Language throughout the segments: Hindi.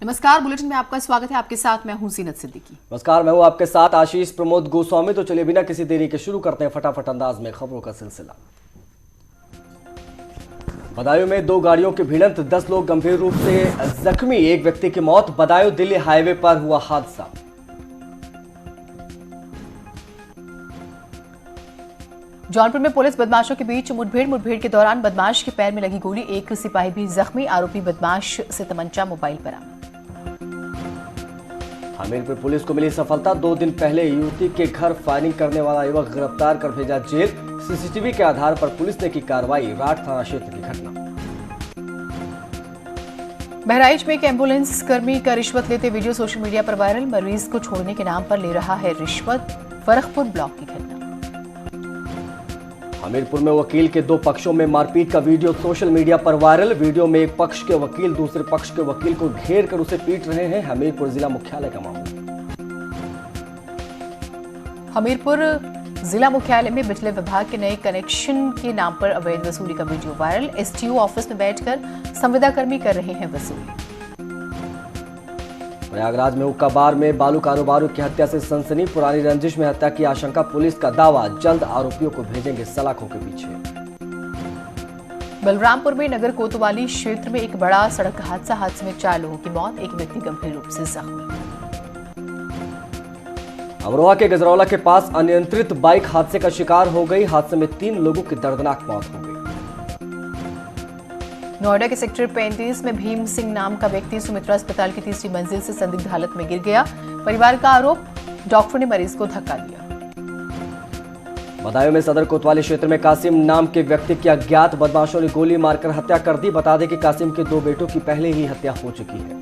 नमस्कार, बुलेटिन में आपका स्वागत है। आपके साथ मैं हूं जीनत सिद्दीकी। नमस्कार, मैं हूं आपके साथ आशीष प्रमोद गोस्वामी। तो चलिए बिना किसी देरी के शुरू करते हैं फटाफट अंदाज में खबरों का सिलसिला। बदायूं में दो गाड़ियों की भिड़ंत, 10 लोग गंभीर रूप से जख्मी, एक व्यक्ति की मौत। बदायूं दिल्ली हाईवे पर हुआ हादसा। जौनपुर में पुलिस बदमाशों के बीच मुठभेड़ के दौरान बदमाश के पैर में लगी गोली, एक सिपाही भी जख्मी। आरोपी बदमाश से तमंचा, मोबाइल बरामद। हमीरपुर पुलिस को मिली सफलता, 2 दिन पहले युवती के घर फायरिंग करने वाला युवक गिरफ्तार कर भेजा जेल। सीसीटीवी के आधार पर पुलिस ने की कार्रवाई। राठ थाना क्षेत्र की घटना। बहराइच में एक एम्बुलेंस कर्मी का रिश्वत लेते वीडियो सोशल मीडिया पर वायरल, मरीज को छोड़ने के नाम पर ले रहा है रिश्वत। फरखपुर ब्लॉक की घटना। हमीरपुर में वकील के 2 पक्षों में मारपीट का वीडियो सोशल मीडिया पर वायरल। वीडियो में एक पक्ष के वकील दूसरे पक्ष के वकील को घेर कर उसे पीट रहे हैं। हमीरपुर जिला मुख्यालय का मामला। हमीरपुर जिला मुख्यालय में बिजली विभाग के नए कनेक्शन के नाम पर अवैध वसूली का वीडियो वायरल। एसटीओ ऑफिस में बैठकर संविदा कर्मी कर रहे हैं वसूली। प्रयागराज में हुक्का बार में बालू कारोबारियों की हत्या से सनसनी, पुरानी रंजिश में हत्या की आशंका। पुलिस का दावा, जल्द आरोपियों को भेजेंगे सलाखों के पीछे। बलरामपुर में नगर कोतवाली क्षेत्र में एक बड़ा सड़क हादसे में 4 लोगों की मौत, एक व्यक्ति गंभीर रूप से जख्मी। अमरोहा के गजरौला के पास अनियंत्रित बाइक हादसे का शिकार हो गई। हादसे में 3 लोगों की दर्दनाक मौत हो गई। नोएडा के सेक्टर 35 में भीम सिंह नाम का व्यक्ति सुमित्रा अस्पताल की 3री मंजिल से संदिग्ध हालत में गिर गया। परिवार का आरोप, डॉक्टर ने मरीज को धक्का दिया। बदायूं में सदर कोतवाली क्षेत्र में कासिम नाम के व्यक्ति की अज्ञात बदमाशों ने गोली मारकर हत्या कर दी। बता दें कि कासिम के 2 बेटों की पहले ही हत्या हो चुकी है।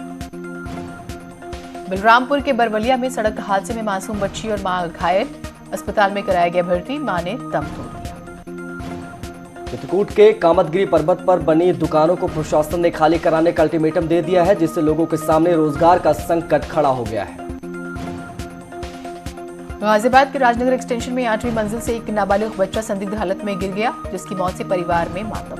बलरामपुर के बरवलिया में सड़क हादसे में मासूम बच्ची और मां घायल, अस्पताल में कराया गया भर्ती, मां ने दम तोड़ दिया। चित्रकूट के कामतगिरी पर्वत पर बनी दुकानों को प्रशासन ने खाली कराने का अल्टीमेटम दे दिया है, जिससे लोगों के सामने रोजगार का संकट खड़ा हो गया है। गाजियाबाद के राजनगर एक्सटेंशन में 8वीं मंजिल से एक नाबालिग बच्चा संदिग्ध हालत में गिर गया, जिसकी मौत से परिवार में मातम।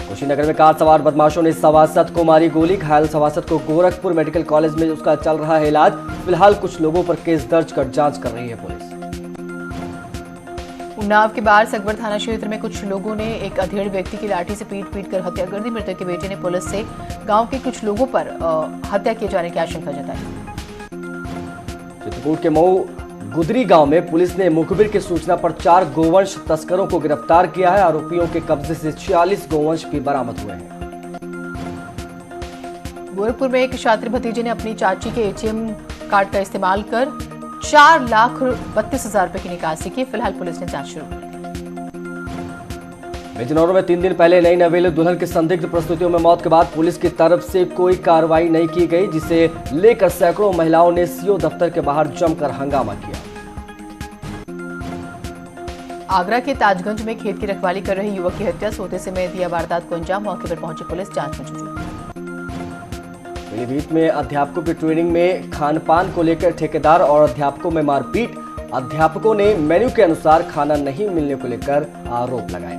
कुशीनगर में कार सवार बदमाशों ने सभासद को मारी गोली, घायल सभासद को गोरखपुर मेडिकल कॉलेज में उसका चल रहा है इलाज। फिलहाल कुछ लोगों पर केस दर्ज कर जांच कर रही है पुलिस। उन्नाव के बाहर सगवर थाना क्षेत्र में कुछ लोगों ने एक अधेड़ व्यक्ति की लाठी से पीट कर हत्या कर दी। मृतक के बेटे ने पुलिस से गांव के कुछ लोगों पर हत्या किए जाने की आशंका जताई। चित्रकूट के मऊ गुदरी गांव में पुलिस ने मुखबिर की सूचना पर 4 गोवंश तस्करों को गिरफ्तार किया है। आरोपियों के कब्जे से 46 गोवंश भी बरामद हुए हैं। गोरखपुर में एक छात्र भतीजे ने अपनी चाची के एटीएम कार्ड का इस्तेमाल कर 4,32,000 रुपए की निकासी की। फिलहाल पुलिस ने जांच शुरू कर दी। बिजनौर में 3 दिन पहले नई नवेली दुल्हन की संदिग्ध प्रस्तुतियों में मौत के बाद पुलिस की तरफ से कोई कार्रवाई नहीं की गई, जिसे लेकर सैकड़ों महिलाओं ने सीओ दफ्तर के बाहर जमकर हंगामा किया। आगरा के ताजगंज में खेत की रखवाली कर रहे युवक की हत्या, सोते समय दिया वारदात को अंजाम। मौके पर पहुंची पुलिस जांच में जुटी। पीलीभीत में अध्यापकों की ट्रेनिंग में खानपान को लेकर ठेकेदार और अध्यापकों में मारपीट, अध्यापकों ने मेन्यू के अनुसार खाना नहीं मिलने को लेकर आरोप लगाए।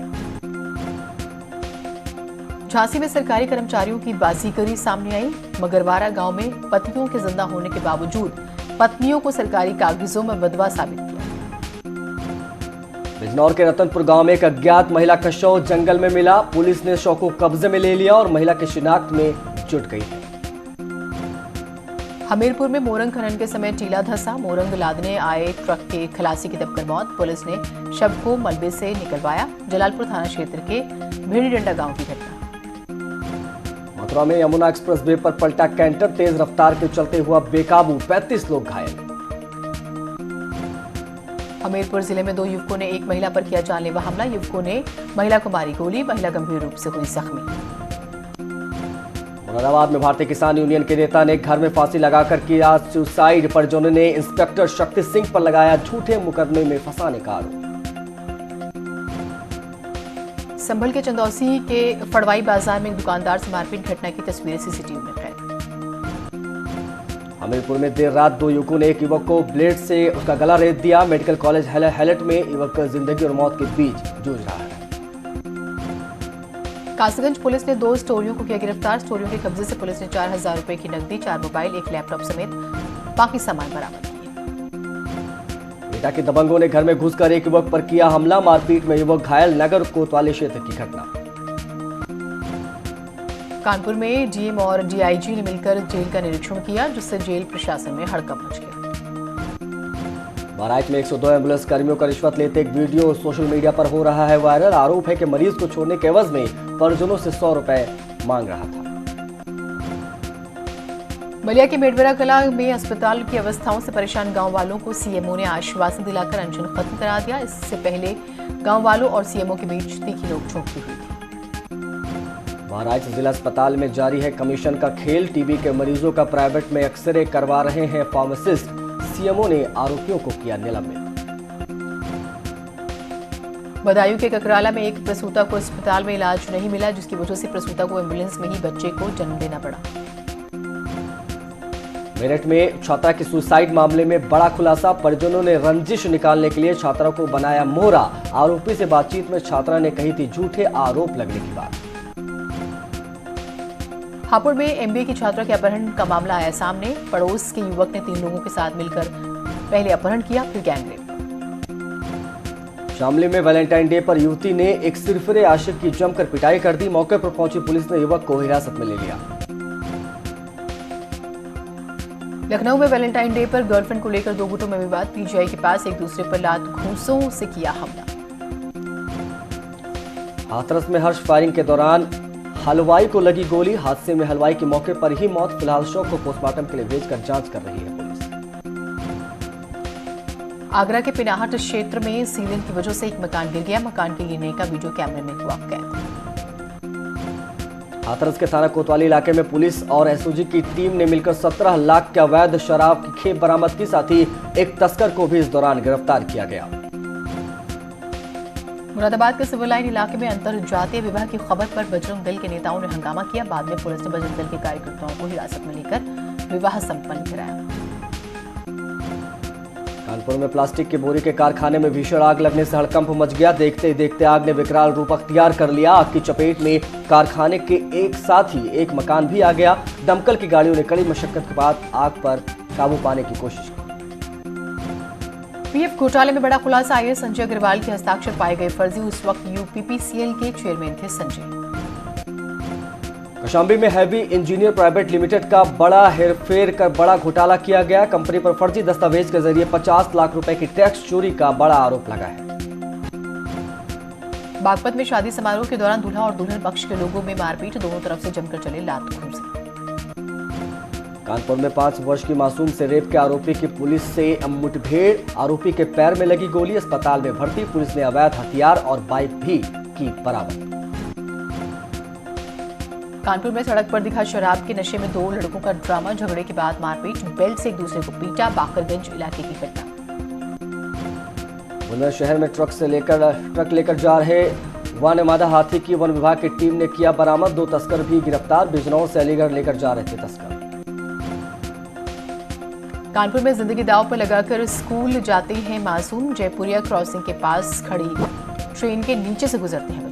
झांसी में सरकारी कर्मचारियों की बाजीगरी सामने आई। मगरवारा गांव में पतियों के जिंदा होने के बावजूद पत्नियों को सरकारी कागजों में विधवा साबित किया। बिजनौर के रतनपुर गांव में एक अज्ञात महिला का शव जंगल में मिला। पुलिस ने शव को कब्जे में ले लिया और महिला की शिनाख्त में जुट गई है। हमीरपुर में मोरंग खनन के समय टीला धंसा, मोरंग लादने आए ट्रक के खलासी की दबकर मौत। पुलिस ने शव को मलबे से निकलवाया। जलालपुर थाना क्षेत्र के भेड़ीडंडा गांव की घटना। मथुरा में यमुना एक्सप्रेस वे पर पलटा कैंटर, तेज रफ्तार के चलते हुआ बेकाबू, 35 लोग घायल। हमीरपुर जिले में 2 युवकों ने एक महिला पर किया जानलेवा हमला। युवकों ने महिला को मारी गोली, महिला गंभीर रूप से हुई जख्मी। मुरादाबाद में भारतीय किसान यूनियन के नेता ने घर में फांसी लगाकर किया सुसाइड। परिजनों ने इंस्पेक्टर शक्ति सिंह पर लगाया झूठे मुकदमे में फंसाने का आरोप। संभल के चंदौसी के फड़वाई बाजार में एक दुकानदार से मारपीट घटना की तस्वीरें सीसीटीवी में कैद। हमीरपुर में देर रात 2 युवकों ने एक युवक को ब्लेड से उसका गला रेत दिया। मेडिकल कॉलेज हैलट में युवक जिंदगी और मौत के बीच जूझ रहा है। कासगंज पुलिस ने 2 स्टोरियों को किया गिरफ्तार। स्टोरियों के कब्जे से पुलिस ने 4,000 रुपए की नकदी, 4 मोबाइल, 1 लैपटॉप समेत बाकी सामान बरामद किए। एटा के दबंगों ने घर में घुसकर एक युवक पर किया हमला, मारपीट में युवक घायल। नगर कोतवाली क्षेत्र की घटना। कानपुर में डीएम और डीआईजी ने मिलकर जेल का निरीक्षण किया, जिससे जेल प्रशासन में हड़कंप मच गया। बहराइच में 102 एम्बुलेंस कर्मियों का रिश्वत लेते एक वीडियो सोशल मीडिया पर हो रहा है वायरल। आरोप है कि मरीज को छोड़ने के एवज में परिजनों से 100 रुपए मांग रहा था। बलिया के मेडवरा कला में अस्पताल की अवस्थाओं से परेशान गांव वालों को सीएमओ ने आश्वासन दिलाकर अनशन खत्म करा दिया। इससे पहले गांव वालों और सीएमओ के बीच तीखी नोकझोंक हुई थी। बहराइच जिला अस्पताल में जारी है कमीशन का खेल। टीबी के मरीजों का प्राइवेट में एक्सरे करवा रहे हैं फार्मासिस्ट। सीएमओ ने आरोपियों को किया निलंबित। बदायूं के ककराला में एक प्रसूता को अस्पताल में इलाज नहीं मिला, जिसकी वजह से प्रसूता को एम्बुलेंस में ही बच्चे को जन्म देना पड़ा। मेरठ में छात्रा के सुसाइड मामले में बड़ा खुलासा। परिजनों ने रंजिश निकालने के लिए छात्रा को बनाया मोहरा। आरोपी से बातचीत में छात्रा ने कही थी झूठे आरोप लगने की बात। हापुड़ में एमबीए की छात्रा के अपहरण का मामला आया सामने। पड़ोस के युवक ने 3 लोगों के साथ मिलकर पहले अपहरण किया, फिर गैंगरेप। शामली में वैलेंटाइन डे पर युवती ने एक सिरफिरे आशिक की जमकर पिटाई कर दी। मौके पर पहुंची पुलिस ने युवक को हिरासत में ले लिया। लखनऊ में वैलेंटाइन डे पर गर्लफ्रेंड को लेकर 2 गुटों में विवाद। पीजीआई के पास एक दूसरे पर लात घूंसों से किया हमला। हाथरस में हर्ष फायरिंग के दौरान हलवाई को लगी गोली। हादसे में हलवाई की मौके पर ही मौत। फिलहाल शव को पोस्टमार्टम के लिए भेजकर जांच कर रही है पुलिस। आगरा के पिनाहट क्षेत्र में सीलिंग की वजह से एक मकान गिर गया। मकान के गिरने का वीडियो कैमरे में हुआ कैद। हाथरस के थाना कोतवाली इलाके में पुलिस और एसओजी की टीम ने मिलकर 17 लाख के अवैध शराब की खेप बरामद की। साथ ही एक तस्कर को भी इस दौरान गिरफ्तार किया गया। मुरादाबाद के सिविल लाइन इलाके में अंतर जातीय विवाह की खबर पर बजरंग दल के नेताओं ने हंगामा किया। बाद में पुलिस ने बजरंग दल के कार्यकर्ताओं को हिरासत में लेकर विवाह संपन्न कराया। कानपुर में प्लास्टिक की बोरी के कारखाने में भीषण आग लगने से हड़कंप मच गया। देखते ही देखते आग ने विकराल रूप अख्तियार कर लिया। आग की चपेट में कारखाने के एक साथ ही एक मकान भी आ गया। दमकल की गाड़ियों ने कड़ी मशक्कत के बाद आग पर काबू पाने की कोशिश की। पीएफ घोटाले में बड़ा खुलासा। आईएएस संजय अग्रवाल के हस्ताक्षर पाए गए फर्जी। उस वक्त यूपीपीसीएल के चेयरमैन थे संजय। कौशाम्बी में हैवी इंजीनियर प्राइवेट लिमिटेड का बड़ा हेरफेर कर बड़ा घोटाला किया गया। कंपनी पर फर्जी दस्तावेज के जरिए 50 लाख रुपए की टैक्स चोरी का बड़ा आरोप लगा है। बागपत में शादी समारोह के दौरान दूल्हा और दुल्हन पक्ष के लोगों में मारपीट। दोनों तरफ से जमकर चले लात घूंसे। कानपुर में 5 वर्ष की मासूम से रेप के आरोपी की पुलिस से मुठभेड़। आरोपी के पैर में लगी गोली। अस्पताल में भर्ती। पुलिस ने अवैध हथियार और बाइक भी की बरामद। कानपुर में सड़क पर दिखा शराब के नशे में 2 लड़कों का ड्रामा। झगड़े के बाद मारपीट। बेल्ट से एक दूसरे को पीटा। बाकरगंज इलाके की घटना। बुलंदशहर शहर में ट्रक लेकर जा रहे वानमादा हाथी की वन विभाग की टीम ने किया बरामद। 2 तस्कर भी गिरफ्तार। बिजनौर से अलीगढ़ लेकर जा रहे थे तस्कर। कानपुर में जिंदगी दांव पर लगाकर स्कूल जाते हैं मासूम। जयपुरिया क्रॉसिंग के पास खड़ी ट्रेन के नीचे से गुजरते हैं बच्चे।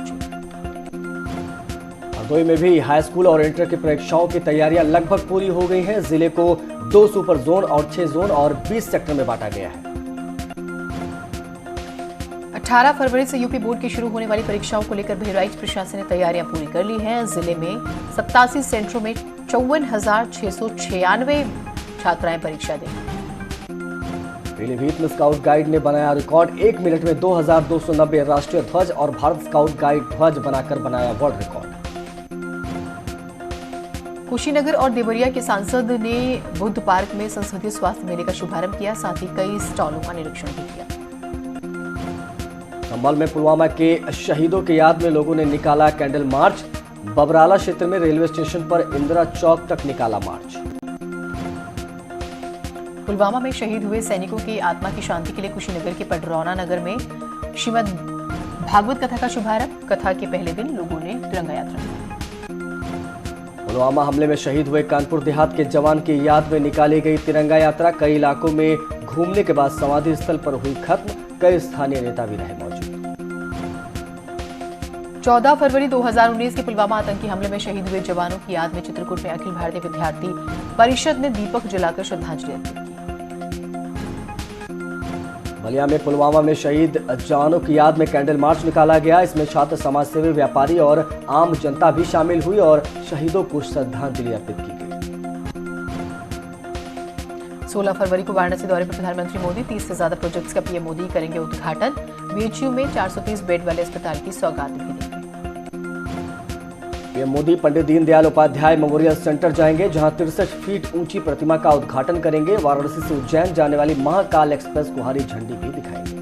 हरदोई में भी हाई स्कूल और इंटर की परीक्षाओं की तैयारियां लगभग पूरी हो गई हैं। जिले को 2 सुपर जोन और 6 जोन और 20 सेक्टर में बांटा गया है। 18 फरवरी से यूपी बोर्ड की शुरू होने वाली परीक्षाओं को लेकर बहराइच प्रशासन ने तैयारियां पूरी कर ली हैं। जिले में 87 सेंटरों में 54,696 छात्राएं परीक्षा देंगी। पीलीभीत में स्काउट गाइड ने बनाया रिकॉर्ड। 1 मिनट में 2290 राष्ट्रीय ध्वज और भारत स्काउट गाइड ध्वज बनाकर बनाया वर्ल्ड रिकॉर्ड। कुशीनगर और देवरिया के सांसद ने बुद्ध पार्क में संसदीय स्वास्थ्य मेले का शुभारंभ किया। साथ ही कई स्टॉलों का निरीक्षण भी किया। संभल में पुलवामा के शहीदों की याद में लोगों ने निकाला कैंडल मार्च। बबराला क्षेत्र में रेलवे स्टेशन पर इंदिरा चौक तक निकाला मार्च। पुलवामा में शहीद हुए सैनिकों की आत्मा की शांति के लिए कुशीनगर के पडरौना नगर में श्रीमद् भागवत कथा का शुभारंभ। कथा के पहले दिन लोगों ने तिरंगा यात्रा निकाली। पुलवामा हमले में शहीद हुए कानपुर देहात के जवान की याद में निकाली गई तिरंगा यात्रा। कई इलाकों में घूमने के बाद समाधि स्थल पर हुई खत्म। कई स्थानीय नेता भी रहे मौजूद। 14 फरवरी 2019 के पुलवामा आतंकी हमले में शहीद हुए जवानों की याद में चित्रकूट में अखिल भारतीय विद्यार्थी परिषद ने दीपक जलाकर श्रद्धांजलि अर्पित की। बलिया में पुलवामा में शहीद जवानों की याद में कैंडल मार्च निकाला गया। इसमें छात्र, समाजसेवी, व्यापारी और आम जनता भी शामिल हुई और शहीदों को श्रद्धांजलि अर्पित की गई। 16 फरवरी को वाराणसी दौरे पर प्रधानमंत्री मोदी 30 से ज्यादा प्रोजेक्ट्स का पीएम मोदी करेंगे उद्घाटन। बीएचयू में 430 बेड वाले अस्पताल की सौगात भी देंगे। PM Modi Pandit Deendayal Upadhyay memorial centre जाएंगे, जहां 63 फीट ऊंची प्रतिमा का उद्घाटन करेंगे। वाराणसी से उज्जैन जाने वाली महाकाल एक्सप्रेस को हरी झंडी भी दिखाएंगे।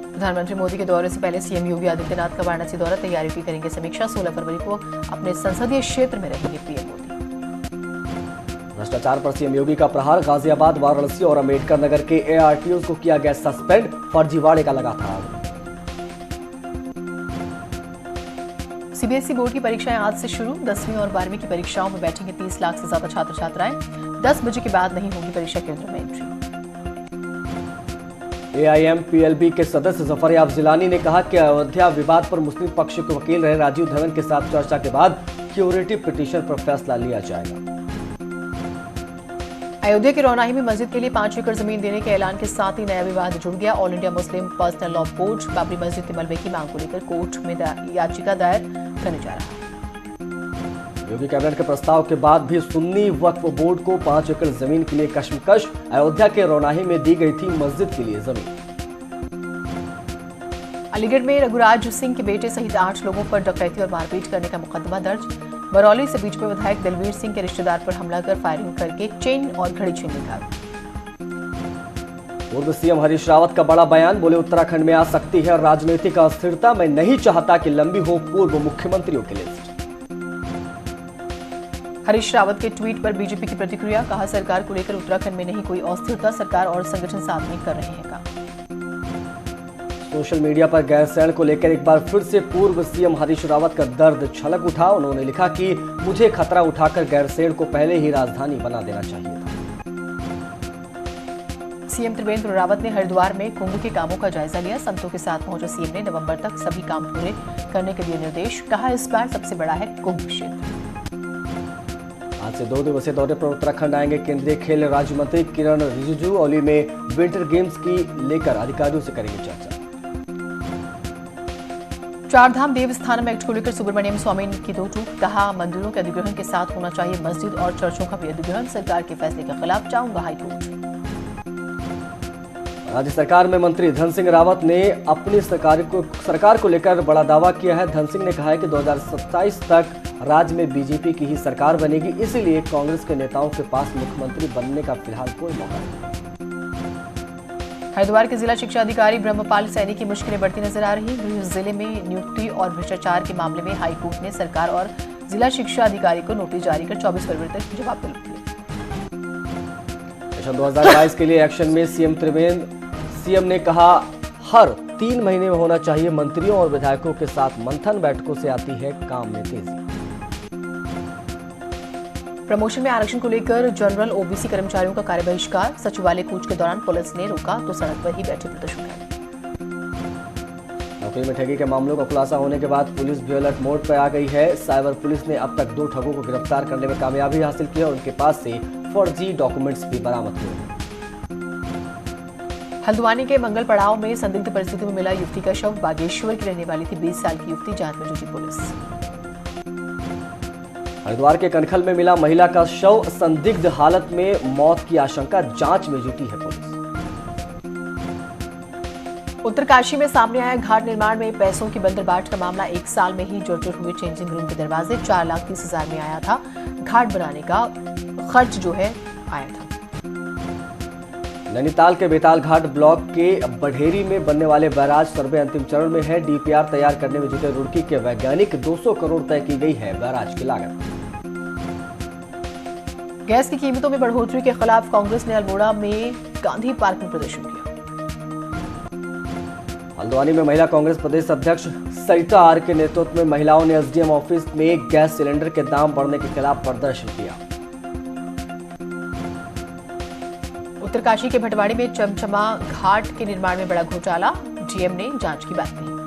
प्रधानमंत्री मोदी के दौरे से पहले सीएम योगी आदित्यनाथ का वाराणसी दौरा, तैयारी की करेंगे समीक्षा। 16 फरवरी को अपने संसदीय क्षेत्र में रहेंगे पीएम मोदी। भ्रष्टाचार पर सीएम योगी का प्रहार। गाजियाबाद, वाराणसी और अम्बेडकर नगर के एआरटीओ को किया गया सस्पेंड। फर्जीवाड़े का लगा था आरोप। सीबीएसई बोर्ड की परीक्षाएं आज से शुरू। 10वीं और 12वीं की परीक्षाओं में बैठेंगे 30 लाख से ज्यादा छात्र छात्राएं। 10 बजे के बाद नहीं होगी परीक्षा केंद्र में एंट्री। एआईएमपीएलबी के सदस्य जफरयाब जिलानी ने कहा कि अयोध्या विवाद पर मुस्लिम पक्ष के वकील रहे राजीव धवन के साथ चर्चा के बाद क्यूरेटिव पिटीशन पर फैसला लिया जाएगा। अयोध्या के रौनाही में मस्जिद के लिए 5 एकड़ जमीन देने के ऐलान के साथ ही नया विवाद जुड़ गया। All India Muslim personal law board Babri मस्जिद के मलबे की मांग को लेकर कोर्ट में याचिका दायर करने जा रहा है। योगी कैबिनेट के प्रस्ताव के बाद भी सुन्नी वक्फ बोर्ड को 5 एकड़ जमीन के लिए कश्मकश। अयोध्या के रौनाही में दी गई थी मस्जिद के लिए जमीन। अलीगढ़ में रघुराज सिंह के बेटे सहित 8 लोगों पर डकैती और मारपीट करने का मुकदमा दर्ज। बरौली से बीजेपी विधायक दलवीर सिंह के रिश्तेदार पर हमला कर फायरिंग करके चेन और घड़ी छीन निकाली। पूर्व सीएम हरीश रावत का बड़ा बयान। बोले, उत्तराखंड में आ सकती है राजनीतिक अस्थिरता। मैं नहीं चाहता कि लंबी हो पूर्व मुख्यमंत्रियों की लिस्ट। हरीश रावत के ट्वीट पर बीजेपी की प्रतिक्रिया। कहा, सरकार को लेकर उत्तराखंड में नहीं कोई अस्थिरता, सरकार और संगठन साथ में कर रहे हैं काम। सोशल मीडिया पर गैरसैंण को लेकर एक बार फिर से पूर्व सीएम हरीश रावत का दर्द छलक उठा। उन्होंने लिखा कि मुझे खतरा उठाकर गैरसैंण को पहले ही राजधानी बना देना चाहिए था। सीएम त्रिवेंद्र रावत ने हरिद्वार में कुंभ के कामों का जायजा लिया। संतों के साथ पहुंचे सीएम ने नवंबर तक सभी काम पूरे करने के दिए निर्देश। कहा, इस बार सबसे बड़ा है कुंभ क्षेत्र। आज से 2 दिवसीय दौरे पर उत्तराखंड आएंगे केंद्रीय खेल राज्य मंत्री किरण रिजिजू। औली में विंटर गेम्स की लेकर अधिकारियों से करेंगे चर्चा। चारधाम देवस्थानम एक्ट को लेकर सुब्रमण्यम स्वामी की दो टूक। कहा, मंदिरों के अधिग्रहण के साथ होना चाहिए मस्जिद और चर्चों का भी अधिग्रहण। सरकार के फैसले के खिलाफ जाऊंगा हाईकोर्ट। राज्य सरकार में मंत्री धन सिंह रावत ने अपनी सरकार को लेकर बड़ा दावा किया है। धन सिंह ने कहा है कि 2027 तक राज्य में बीजेपी की ही सरकार बनेगी, इसीलिए कांग्रेस के नेताओं के पास मुख्यमंत्री बनने का फिलहाल कोई मौका नहीं। हरिद्वार के जिला शिक्षा अधिकारी ब्रह्मपाल सैनी की मुश्किलें बढ़ती नजर आ रही। गृह जिले में नियुक्ति और भ्रष्टाचार के मामले में हाईकोर्ट ने सरकार और जिला शिक्षा अधिकारी को नोटिस जारी कर 24 फरवरी तक जवाब तलब किया। सेशन 2022 के लिए एक्शन में सीएम ने कहा, हर 3 महीने में होना चाहिए मंत्रियों और विधायकों के साथ मंथन। बैठकों से आती है काम में तेजी। प्रमोशन में आरक्षण को लेकर जनरल ओबीसी कर्मचारियों का कार्य बहिष्कार। सचिवालय कूच के दौरान पुलिस ने रोका तो सड़क पर ही बैठे प्रदर्शनकारी। नौकरी में ठगी के मामलों का खुलासा होने के बाद पुलिस भी अलर्ट मोड पर आ गई है। साइबर पुलिस ने अब तक 2 ठगों को गिरफ्तार करने में कामयाबी हासिल की है और उनके पास से फर्जी डॉक्यूमेंट्स भी बरामद हुए हैं। हल्द्वानी के मंगल पड़ाव में संदिग्ध परिस्थिति में मिला युवती का शव। बागेश्वर की रहने वाली थी 20 साल की युवती। जांच में जुटी पुलिस। हरिद्वार के कनखल में मिला महिला का शव। संदिग्ध हालत में मौत की आशंका। जांच में जुटी है पुलिस। उत्तरकाशी में सामने आया घाट निर्माण में पैसों की बंदरबाट का मामला। 1 साल में ही जर्जर हुए चेंजिंग रूम के दरवाजे। 4,30,000 में आया था घाट बनाने का खर्च जो है आया था। नैनीताल के बेताल घाट ब्लॉक के बढ़ेरी में बनने वाले बैराज सर्वे अंतिम चरण में है। डीपीआर तैयार करने में जुटे रुड़की के वैज्ञानिक। 200 करोड़ तय की गई है बैराज की लागत। गैस की कीमतों में बढ़ोतरी के खिलाफ कांग्रेस ने अल्मोड़ा में गांधी पार्क में प्रदर्शन किया। हल्द्वानी में महिला कांग्रेस प्रदेश अध्यक्ष सरिता आर के नेतृत्व में महिलाओं ने एसडीएम ऑफिस में गैस सिलेंडर के दाम बढ़ने के खिलाफ प्रदर्शन किया। उत्तरकाशी के भटवाड़ी में चमचमा घाट के निर्माण में बड़ा घोटाला। डीएम ने जांच की बात कही।